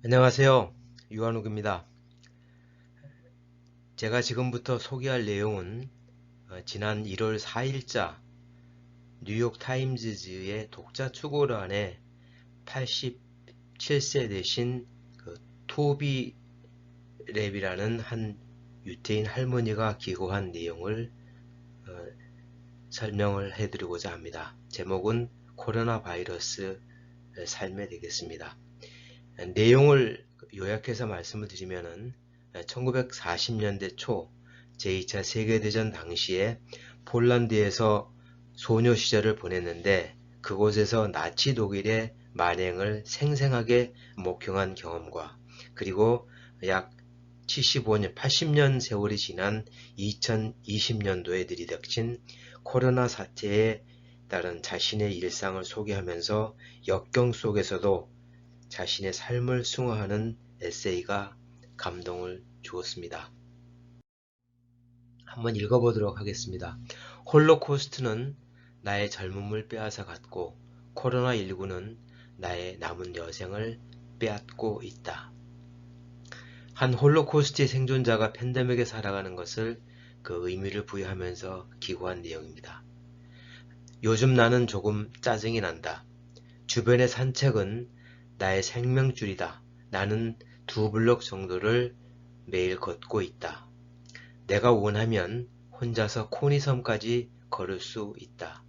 안녕하세요. 유한욱입니다. 제가 지금부터 소개할 내용은 지난 1월 4일자 뉴욕타임즈의 독자 추구란에 87세 되신 토비 랩이라는 한 유태인 할머니가 기고한 내용을 설명을 해드리고자 합니다. 제목은 코로나 바이러스 삶에 되겠습니다. 내용을 요약해서 말씀을 드리면은 1940년대 초 제2차 세계대전 당시에 폴란드에서 소녀 시절을 보냈는데 그곳에서 나치 독일의 만행을 생생하게 목격한 경험과 그리고 약 75년, 80년 세월이 지난 2020년도에 들이닥친 코로나 사태에 따른 자신의 일상을 소개하면서 역경 속에서도 자신의 삶을 숭어하는 에세이가 감동을 주었습니다. 한번 읽어보도록 하겠습니다. 홀로코스트는 나의 젊음을 빼앗아 갔고 코로나19는 나의 남은 여생을 빼앗고 있다. 한 홀로코스트의 생존자가 팬데믹에 살아가는 것을 그 의미를 부여하면서 기고한 내용입니다. 요즘 나는 조금 짜증이 난다. 주변의 산책은 나의 생명줄이다. 나는 2블록 정도를 매일 걷고 있다. 내가 원하면 혼자서 코니섬까지 걸을 수 있다.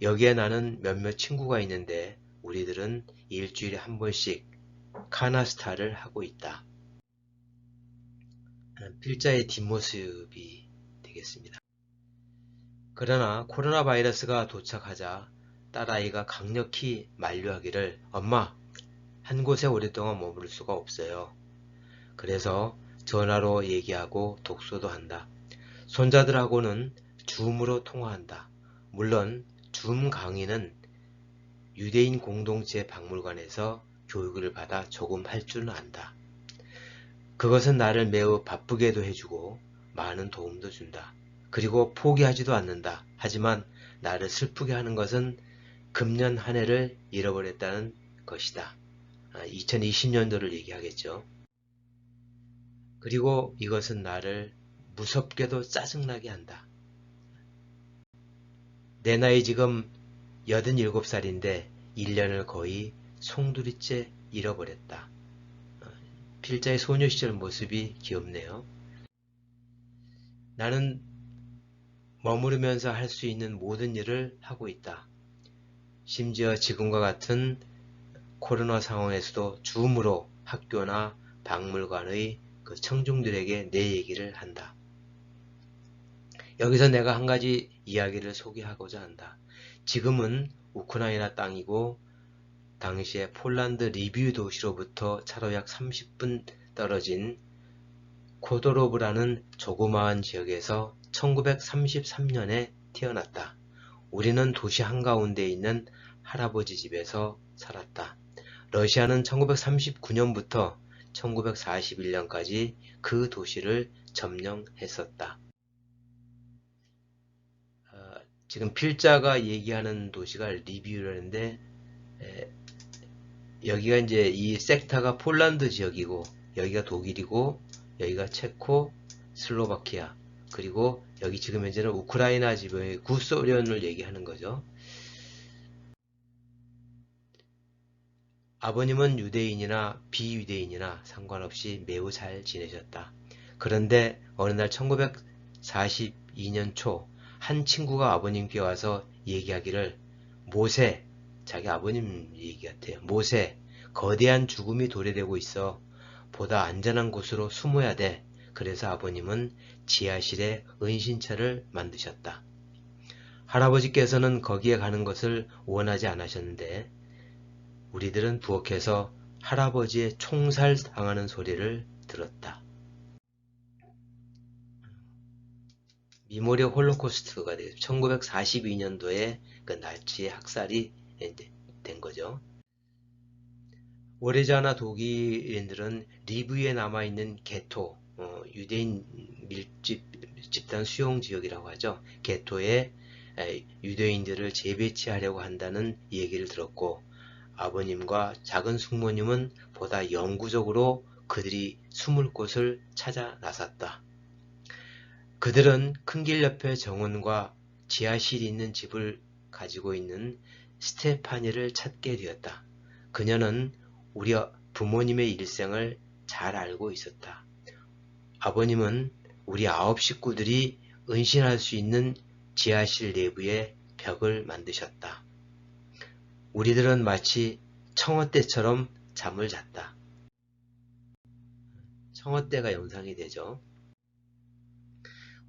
여기에 나는 몇몇 친구가 있는데 우리들은 일주일에 한 번씩 카나스타를 하고 있다. 필자의 뒷모습이 되겠습니다. 그러나 코로나 바이러스가 도착하자 딸아이가 강력히 만류하기를 엄마, 한 곳에 오랫동안 머무를 수가 없어요. 그래서 전화로 얘기하고 독서도 한다. 손자들하고는 줌으로 통화한다. 물론 줌 강의는 유대인 공동체 박물관에서 교육을 받아 조금 할 줄은 안다. 그것은 나를 매우 바쁘게도 해주고 많은 도움도 준다. 그리고 포기하지도 않는다. 하지만 나를 슬프게 하는 것은 금년 한 해를 잃어버렸다는 것이다. 2020년도를 얘기하겠죠. 그리고 이것은 나를 무섭게도 짜증나게 한다. 내 나이 지금 87살인데 1년을 거의 송두리째 잃어버렸다. 필자의 소녀 시절 모습이 귀엽네요. 나는 머무르면서 할 수 있는 모든 일을 하고 있다. 심지어 지금과 같은 코로나 상황에서도 줌으로 학교나 박물관의 그 청중들에게 내 얘기를 한다. 여기서 내가 한 가지 이야기를 소개하고자 한다. 지금은 우크라이나 땅이고 당시에 폴란드 리비우 도시로부터 차로 약 30분 떨어진 코도로브라는 조그마한 지역에서 1933년에 태어났다. 우리는 도시 한가운데 있는 할아버지 집에서 살았다. 러시아는 1939년부터 1941년까지 그 도시를 점령했었다. 지금 필자가 얘기하는 도시가 리비우라는데 여기가 이제 이 섹타가 폴란드 지역이고 여기가 독일이고 여기가 체코, 슬로바키아 그리고 여기 지금 현재는 우크라이나 지역의 구소련을 얘기하는 거죠. 아버님은 유대인이나 비유대인이나 상관없이 매우 잘 지내셨다. 그런데 어느 날 1942년 초 한 친구가 아버님께 와서 얘기하기를 모세, 자기 아버님 얘기 같아요. 모세, 거대한 죽음이 도래되고 있어. 보다 안전한 곳으로 숨어야 돼. 그래서 아버님은 지하실에 은신처를 만드셨다. 할아버지께서는 거기에 가는 것을 원하지 않으셨는데 우리들은 부엌에서 할아버지의 총살 당하는 소리를 들었다. 미모력 홀로코스트가 되죠. 1942년도에 그 나치의 학살이 된 거죠. 오래지 않아 독일인들은 리비우에 남아있는 게토, 유대인 밀집 집단 수용 지역이라고 하죠. 게토에 유대인들을 재배치하려고 한다는 얘기를 들었고 아버님과 작은 숙모님은 보다 영구적으로 그들이 숨을 곳을 찾아 나섰다. 그들은 큰 길 옆에 정원과 지하실이 있는 집을 가지고 있는 스테파니를 찾게 되었다. 그녀는 우리 부모님의 일생을 잘 알고 있었다. 아버님은 우리 9 식구들이 은신할 수 있는 지하실 내부에 벽을 만드셨다. 우리들은 마치 청어떼처럼 잠을 잤다. 청어떼가 연상이 되죠.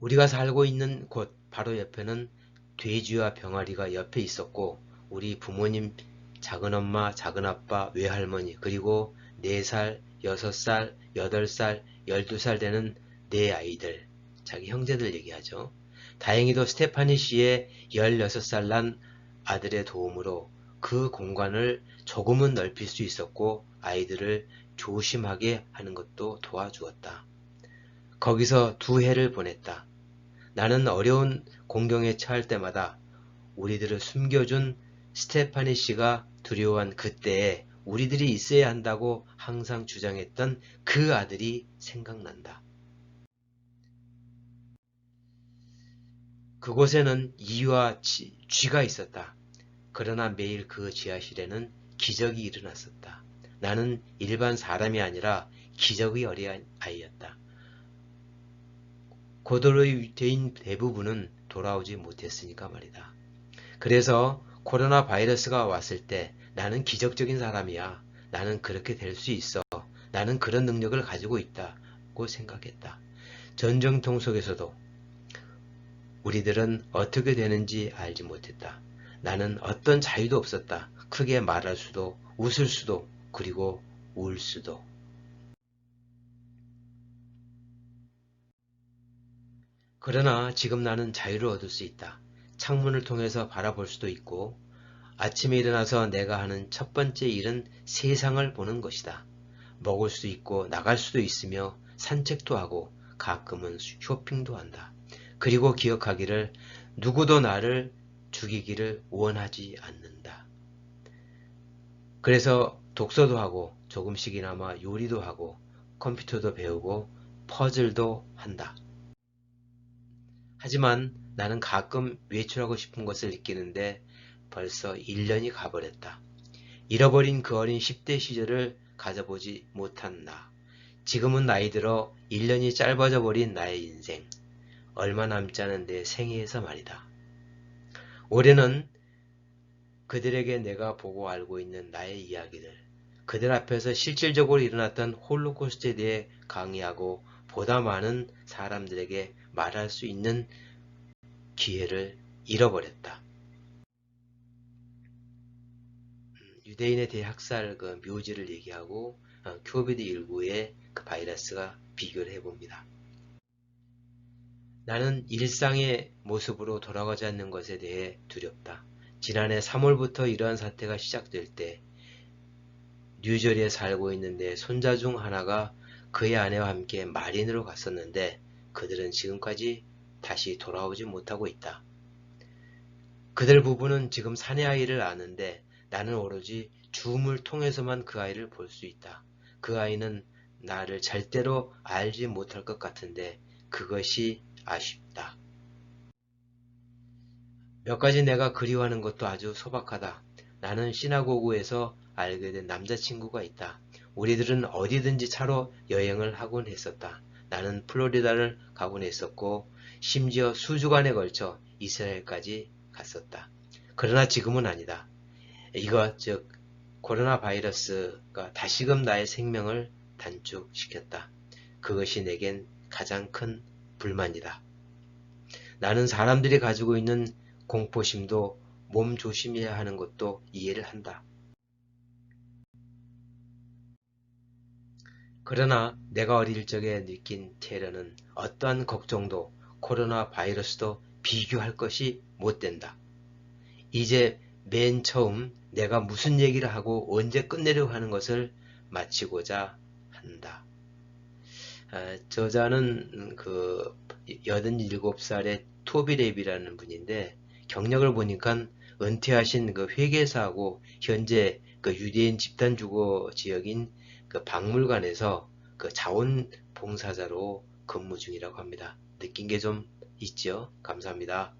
우리가 살고 있는 곳 바로 옆에는 돼지와 병아리가 옆에 있었고 우리 부모님, 작은엄마, 작은아빠, 외할머니 그리고 4살, 6살, 8살, 12살 되는 4아이들, 자기 형제들 얘기하죠. 다행히도 스테파니 씨의 16살 난 아들의 도움으로 그 공간을 조금은 넓힐 수 있었고 아이들을 조심하게 하는 것도 도와주었다. 거기서 2해를 보냈다. 나는 어려운 공경에 처할 때마다 우리들을 숨겨준 스테파니 씨가 두려워한 그때에 우리들이 있어야 한다고 항상 주장했던 그 아들이 생각난다. 그곳에는 이와 쥐가 있었다. 그러나 매일 그 지하실에는 기적이 일어났었다. 나는 일반 사람이 아니라 기적의 어린아이였다. 고도로의 유태인 대부분은 돌아오지 못했으니까 말이다. 그래서 코로나 바이러스가 왔을 때 나는 기적적인 사람이야. 나는 그렇게 될 수 있어. 나는 그런 능력을 가지고 있다고 생각했다. 전쟁통 속에서도 우리들은 어떻게 되는지 알지 못했다. 나는 어떤 자유도 없었다. 크게 말할 수도, 웃을 수도, 그리고 울 수도. 그러나 지금 나는 자유를 얻을 수 있다. 창문을 통해서 바라볼 수도 있고 아침에 일어나서 내가 하는 첫 번째 일은 세상을 보는 것이다. 먹을 수 있고 나갈 수도 있으며 산책도 하고 가끔은 쇼핑도 한다. 그리고 기억하기를 누구도 나를 죽이기를 원하지 않는다. 그래서 독서도 하고 조금씩이나마 요리도 하고 컴퓨터도 배우고 퍼즐도 한다. 하지만 나는 가끔 외출하고 싶은 것을 느끼는데 벌써 1년이 가버렸다. 잃어버린 그 어린 10대 시절을 가져보지 못한 나. 지금은 나이 들어 1년이 짧아져 버린 나의 인생. 얼마 남지 않은 내 생애에서 말이다. 올해는 그들에게 내가 보고 알고 있는 나의 이야기들, 그들 앞에서 실질적으로 일어났던 홀로코스트에 대해 강의하고 보다 많은 사람들에게 말할 수 있는 기회를 잃어버렸다. 유대인에 대해 학살 그 묘지를 얘기하고 코비드19의 그 바이러스가 비교를 해봅니다. 나는 일상의 모습으로 돌아가지 않는 것에 대해 두렵다. 지난해 3월부터 이러한 사태가 시작될 때 뉴저리에 살고 있는 내 손자 중 하나가 그의 아내와 함께 마린으로 갔었는데 그들은 지금까지 다시 돌아오지 못하고 있다. 그들 부부는 지금 사내 아이를 아는데 나는 오로지 줌을 통해서만 그 아이를 볼 수 있다. 그 아이는 나를 절대로 알지 못할 것 같은데 그것이 아쉽다. 몇 가지 내가 그리워하는 것도 아주 소박하다. 나는 시나고그에서 알게 된 남자친구가 있다. 우리들은 어디든지 차로 여행을 하곤 했었다. 나는 플로리다를 가곤 했었고 심지어 수주간에 걸쳐 이스라엘까지 갔었다. 그러나 지금은 아니다. 이것 즉 코로나 바이러스가 다시금 나의 생명을 단축시켰다. 그것이 내겐 가장 큰 불만이다. 나는 사람들이 가지고 있는 공포심도 몸 조심해야 하는 것도 이해를 한다. 그러나 내가 어릴 적에 느낀 테러는 어떠한 걱정도 코로나 바이러스도 비교할 것이 못 된다. 이제 맨 처음 내가 무슨 얘기를 하고 언제 끝내려고 하는 것을 마치고자 한다. 저자는 그 87살의 토비 랩이라는 분인데 경력을 보니까 은퇴하신 그 회계사하고 현재 그 유대인 집단주거 지역인 그 박물관에서 그 자원봉사자로 근무 중이라고 합니다. 느낀 게 좀 있죠? 감사합니다.